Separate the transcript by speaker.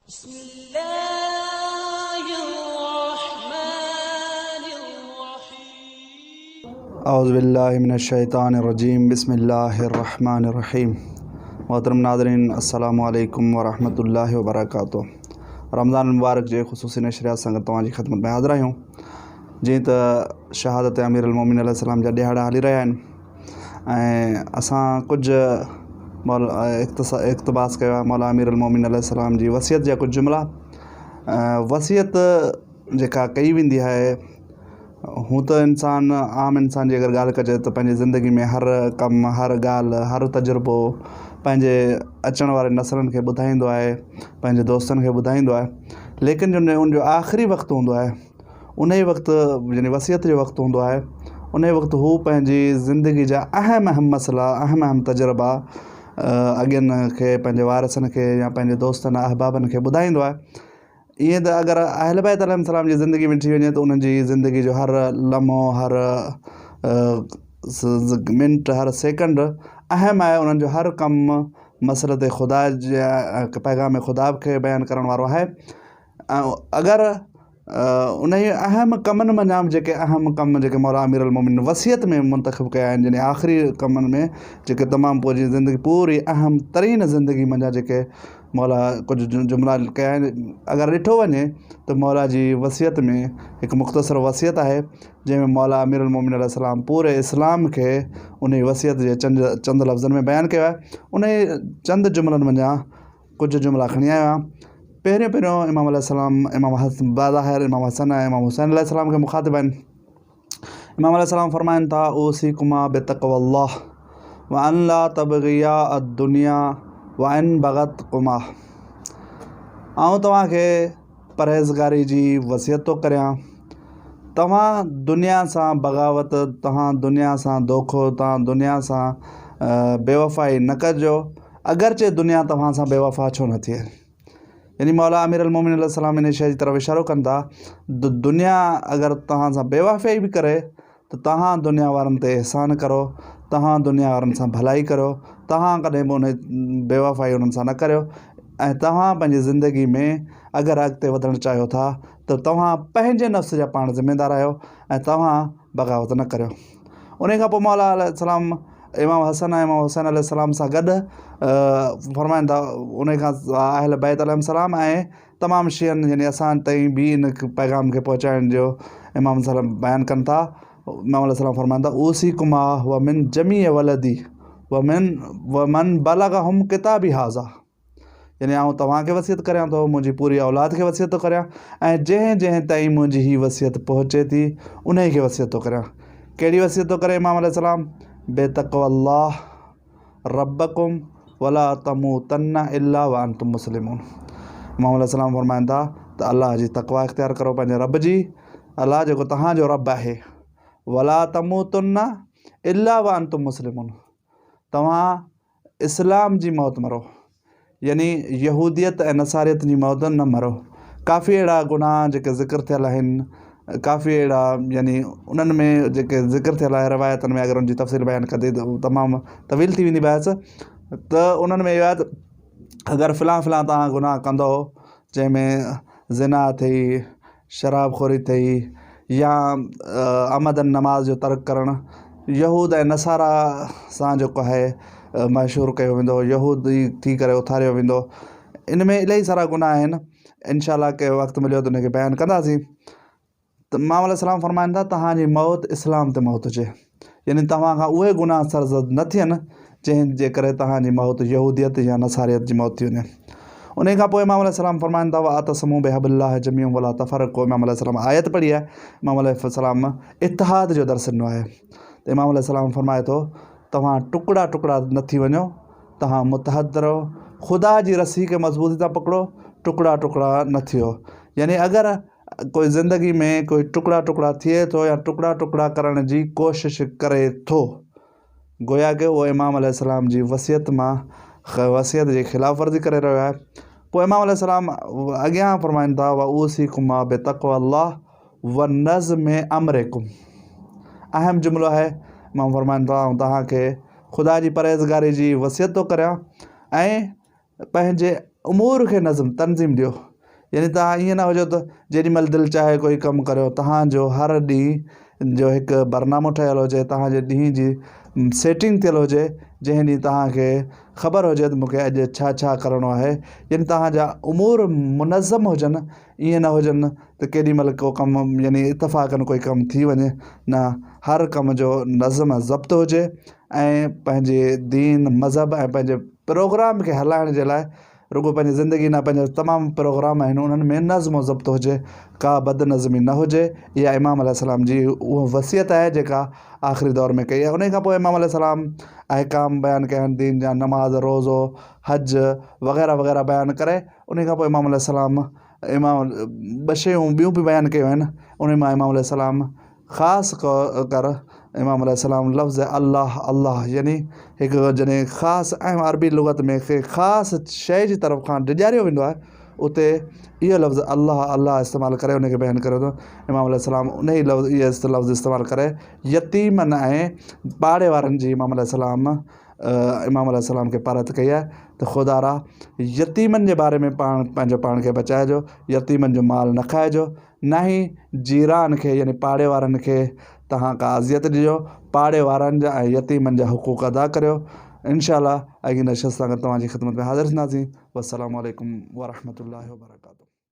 Speaker 1: औज़ुबिल्लाहिमिनश्शैतानिर्रजीम बिस्मिल्लाहिर्रहमानिर्रहीम। मोहतरम नाज़रीन अस्सलामु अलैकुम वरहमतुल्लाहि वबरकातुहू। रमज़ान मुबारक जे ख़ुसूसी नशरियात संगत तव्हांजी ख़िदमत में हाज़िर आहियूं। जीअं त शहादत अमीरुल मोमिनीन अलैहिस्सलाम जा ॾिहाड़ा हली रहिया आहिनि ऐं असां कुझु इक़्तिबास कयो आहे मौला अमीरुल मोमिनीन अलैहिस्सलाम जी वसियत जा कुझु जुमिला। वसियत जेका कई वेंदी आहे हूँ त इंसान आम इंसान जी अगर ॻाल्हि कजे त पंहिंजी ज़िंदगी में हर कमु हर ॻाल्हि हर तजुर्बो पंहिंजे अचण वारे नसलनि खे ॿुधाईंदो आहे, पंहिंजे दोस्तनि खे ॿुधाईंदो आहे। लेकिन जो उनजो आख़िरी वक़्तु हूंदो आहे उन ई वक़्तु यानी वसियत जो वक़्तु हूंदो आहे, उन ई वक़्तु हू पंहिंजी ज़िंदगी जा अहम मसइला अहम तजुर्बा अॻियनि खे पंहिंजे वारिसनि खे या पंहिंजे दोस्तनि अहबाबनि खे ॿुधाईंदो आहे। ईअं त अगरि अहल बैत अलैहिस्सलाम जी ज़िंदगी में थी वञे त उन्हनि जी ज़िंदगी जो हर लम्हो हर मिंट हर सेकंड अहम आहे। उन्हनि जो हर कमु मसरत ख़ुदा जा पैगाम ख़ुदा खे बयानु करण वारो आहे। अगरि उन ई अहम कमनि मंझां जेके अहम कम जेके मौला अमीरुल मोमिनीन वसियत में मुंतख़ब कया आहिनि, यानी आख़िरी कमनि में जेके तमामु पूरी ज़िंदगी पूरी अहम तरीन ज़िंदगी मंझां जेके मौला कुझु जुमिला कया आहिनि, अगरि ॾिठो वञे त मौला जी वसियत में हिकु मुख़्तसर वसियत आहे जंहिंमें मौला अमीरुल मोमिनीन अलैहिस्सलाम पूरे इस्लाम खे उन जी वसियत जे चंद लफ़्ज़नि में बयानु कयो आहे। उन चंद जुमिलनि मंझां कुझु जुमिला खणी आयो आहे। पहिरियों इमाम अलैहिस्सलाम इमाम बाज़ाहिर इमाम हसन ऐं इमाम हुसैन अलैहिस्सलाम खे मुख़ातिब आहिनि। इमाम अलैहिस्सलाम फरमाइनि था ऊसीकुमा बितक़वल्लाह व अन ला तबग़िया अद्दुनिया व इन बग़तकुमा। आउं तव्हांखे परहेज़गारी जी वसियत थो करियां। तव्हां दुनिया सां बग़ावत, तव्हां दुनिया सां धोखो, तव्हां दुनिया सां बेवफ़ाई न कजो, अगरचे दुनिया तव्हां सां बेवफ़ा छो न थिए। यानी मौला अमीरुल मोमिनीन अलैहिस्सलाम इन शइ जी तरफ़ इशारो कनि था दुनिया अगरि तव्हां सां बेवफ़ाई बि करे त तव्हां दुनिया वारनि ते एहसान करो, तव्हां दुनिया वारनि सां भलाई करो, तव्हां कॾहिं बि उन बेवफ़ाई उन्हनि सां न करियो। ऐं तव्हां पंहिंजी ज़िंदगी में अगरि अॻिते वधणु चाहियो था त तव्हां पंहिंजे नफ़्स जा पाण ज़िम्मेदार आहियो ऐं तव्हां बग़ावत न करियो। उन खां पोइ मौला अलैहिस्सलाम इमाम हसन ऐं इमाम हुसैन अलैहिस्सलाम सां गॾु फरमाइनि था उन खां अहल बैत अलैहिस्सलाम ऐं तमामु शयुनि यानी असां ताईं बि इन पैगाम खे पहुचाइण जो इमाम सलाम बयानु कनि था। इमाम अलैहिस्सलाम फरमाइनि था ऊसीकुमा व मिन जमी वलदी व मन बलगहुम किताबी हाज़ा। यानी आउं तव्हांखे वसियत करियां थो, मुंहिंजी पूरी औलाद खे वसियत थो करियां ऐं जंहिं ताईं मुंहिंजी हीअ वसियत पहुचे थी उन खे वसियत थो करियां। कहिड़ी वसियत थो करे इमाम अलैहिस्सलाम? बेतक़वल्लाह रब्बकुम वला तमूतन्ना इल्ला व अंतुम मुस्लिमून। इमाम अलैहिस्सलाम फरमाइनि था त अल्लाह जी तक़वा इख़्तियार करो, पंहिंजे रब जी, अल्लाह जेको तव्हांजो रब आहे। वला तमूतन्ना इल्ला व अंतुम मुस्लिमून, तव्हां इस्लाम जी मौत मरो, यानी यहूदियत ऐं नसारियत जी मौत न मरो। काफ़ी अहिड़ा गुनाह जेके ज़िक्र थियल आहिनि, काफ़ी अहिड़ा यानी उन्हनि में जेके ज़िक्र थियल आहे रवायतनि में, अगरि उनजी तफ़सील बयानु कंदी त तमामु तवील थी वेंदी बहस। त उन्हनि में इहो आहे त अगरि फ़िलहाल तव्हां गुनाह कंदो जंहिंमें ज़िना थी, शराबखोरी थी या आमदन नमाज़ जो तर्क करणु, यहूद ऐं नसारा सां जेको आहे मशहूरु कयो वेंदो, यहूदी थी करे उथारियो वेंदो, इन में इलाही सारा गुनाह आहिनि। इंशाअल्लाह के वक़्तु मिलियो त उनखे बयानु कंदासीं। त इमाम अलैहिस्सलाम फरमाइनि था तव्हांजी मौत इस्लाम ते मौत हुजे, यानी तव्हां खां उहे गुनाह सरज़द न थियनि जंहिंजे करे तव्हांजी मौत यहूदियत या नसारियत जी मौत थी वञे। उन खां पोइ इमाम अलैहिस्सलाम फरमाइनि था वातसिमू बिहबिल्लाह जमीअन वला तफ़रक़ू। इमाम अलैहिस्सलाम आयत पढ़ी आहे, इमाम अलैहिस्सलाम इत्तिहाद जो दर्स ॾिनो आहे। त इमाम अलैहिस्सलाम फरमाए थो तव्हां टुकड़ा टुकड़ा न थी वञो, तव्हां मुतहद रहो, ख़ुदा जी रस्सी खे मज़बूती सां पकड़ो, टुकड़ा टुकड़ा न थियो। यानी अगरि कोई ज़िंदगी में कोई टुकड़ा टुकड़ा थिए थो या टुकड़ा टुकड़ा करण जी कोशिशि करे थो, गोया के उहो इमाम अलैहिस्सलाम जी वसियत मां वसियत जी ख़िलाफ़ वर्ज़ी करे रहियो आहे। पोइ इमाम अलैहिस्सलाम अॻियां फरमाइनि था व ऊसीकुमा बितक़वल्लाह व नज़्म अमरिकुम। अहम जुमिलो आहे। इमाम फरमाइनि था ऐं तव्हांखे ख़ुदा जी परहेज़गारी जी वसियत थो करियां ऐं पंहिंजे उमूर खे नज़म तनज़ीम ॾियो। यानी तव्हां ईअं न हुजो त जेॾीमहिल दिलि चाहे कोई कमु करियो। तव्हांजो हर ॾींहुं जो हिकु बरनामो ठहियलु हुजे, तव्हांजे ॾींहं जी सेटिंग थियलु हुजे, जंहिं ॾींहुं तव्हांखे ख़बर हुजे त मूंखे अॼु छा छा करिणो आहे। यानी तव्हांजा उमूर मुनज़म हुजनि, ईअं न हुजनि त केॾीमहिल को कमु यानी इतफ़ाक़नि कोई कमु थी वञे। न, हर कम जो नज़म ज़ब्त हुजे ऐं पंहिंजे दीन मज़हब ऐं पंहिंजे प्रोग्राम खे हलाइण जे लाइ रुॻो पंहिंजी ज़िंदगी न, पंहिंजा तमामु प्रोग्राम आहिनि उन्हनि में नज़्म ज़ब्त हुजे, का बदनज़मी न हुजे। इहा इमाम अलैहिस्सलाम जी उहा वसियत आहे जेका आख़िरी दौर में कई आहे। उन खां पोइ इमाम अलैहिस्सलाम अहकाम बयानु कया आहिनि दीन जा, नमाज़, रोज़ो, हज वग़ैरह वग़ैरह बयानु करे। उन खां पोइ इमाम अलैहिस्सलाम ॿ शयूं ॿियूं बि बयानु कयूं आहिनि। उन मां इमाम अलैहिस्सलाम ख़ासि कर इमाम अलैहिस्सलाम लफ़्ज़ अल्लाह अल्लाह यानी हिकु जॾहिं ख़ासि ऐं अरबी लुग़त में ख़ासि शइ जी तरफ़ खां डिॼारियो वेंदो आहे, उते इहो लफ़्ज़ अल्लाह अल्लाह इस्तेमालु करे उनखे बयानु करे थो। इमाम अलैहिस्सलाम उन ई इहो लफ़्ज़ इस्तेमालु करे यतीमनि ऐं पाड़े वारनि जी इमाम अलैहिस्सलाम खे परत कई आहे त ख़ुदारा यतीमनि जे बारे में पंहिंजो पाण खे बचाइजो, यतीमनि जो माल न खाइजो, न ई जीरान खे यानी पाड़े वारनि खे तव्हां का अज़ियत ॾिजो। पाड़े वारनि जा ऐं यतीमनि जा हुक़ूक़ अदा करियो। इंशाअल्लाह अॻी नशिस्त सां गॾु तव्हांजी ख़िदमत में हाज़िर थींदासीं। वस्सलामु अलैकुम वरहमतुल्लाहि वबरकातुहू।